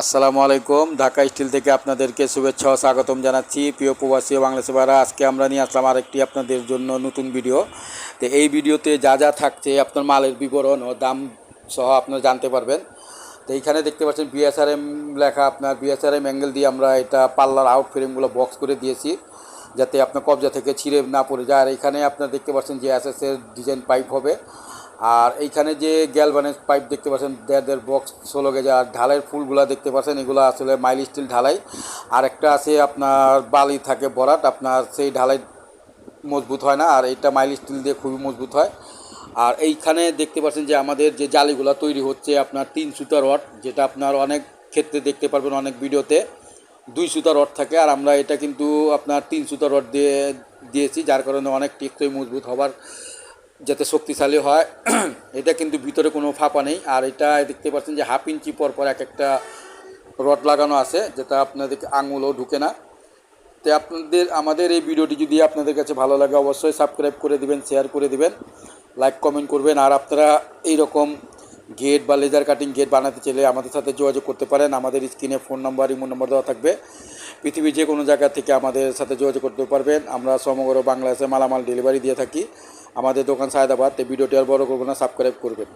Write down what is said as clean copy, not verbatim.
আসসালামু আলাইকুম। ঢাকা স্টিল থেকে আপনাদেরকে শুভেচ্ছা ও স্বাগতম জানাচ্ছি। প্রিয় প্রবাসী ও বাংলাদেশি ভাইরা, আজকে আমরা নিয়ে আসলাম আরেকটি আপনাদের জন্য নতুন ভিডিও। তো এই ভিডিওতে যা যা থাকছে আপনার মালের বিবরণ ও দাম সহ আপনারা জানতে পারবেন। তো এইখানে দেখতে পাচ্ছেন বিএসআরএম লেখা, আপনার বিএসআরএম অ্যাঙ্গেল দিয়ে আমরা এটা পাল্লার আউট ফ্রেমগুলো বক্স করে দিয়েছি যাতে আপনার কবজা থেকে ছিঁড়ে না পড়ে যায়। আর এখানে আপনারা দেখতে পাচ্ছেন যে এসএসের ডিজাইন পাইপ হবে। আর এইখানে যে গ্যালভানের পাইপ দেখতে পাচ্ছেন 1.5 বক্স 16 গেজ। আর ঢালাইয়ের ফুলগুলো দেখতে পাচ্ছেন এগুলো আসলে মাইল স্টিল ঢালাই। আর একটা আছে আপনার বালি থাকে ভরাট, আপনার সেই ঢালাই মজবুত হয় না, আর এইটা মাইল স্টিল দিয়ে খুবই মজবুত হয়। আর এইখানে দেখতে পাচ্ছেন যে আমাদের যে জালিগুলো তৈরি হচ্ছে আপনার 3 সুতা রড, যেটা আপনার অনেক ক্ষেত্রে দেখতে পারবেন অনেক ভিডিওতে 2 সুতা রড থাকে, আর আমরা এটা কিন্তু আপনার 3 সুতা রড দিয়েছি, যার কারণে অনেক টেকসই মজবুত হবার যাতে শক্তিশালী হয়। এটা কিন্তু ভিতরে কোনো ফাঁপা নেই। আর এটা দেখতে পাচ্ছেন যে 1/2 ইঞ্চি পর পর এক একটা রড লাগানো আছে, যেটা আপনাদের আঙুলও ঢুকে না। তো আমাদের এই ভিডিওটি যদি আপনাদের কাছে ভালো লাগে অবশ্যই সাবস্ক্রাইব করে দিবেন, শেয়ার করে দিবেন, লাইক কমেন্ট করবেন। আর আপনারা এইরকম গেট বা লেজার কাটিং গেট বানাতে চাইলে আমাদের সাথে যোগাযোগ করতে পারেন। আমাদের স্ক্রিনে ফোন নাম্বার, ইমো নাম্বার দেওয়া থাকবে। পৃথিবীর যে কোনো জায়গা থেকে আমাদের সাথে যোগাযোগ করতে পারবেন। আমরা সমগ্র বাংলাদেশে মালামাল ডেলিভারি দিয়ে থাকি। আমাদের দোকান সায়দাবাদ। এই ভিডিওটি আর বড় করবো না, সাবস্ক্রাইব করবেন।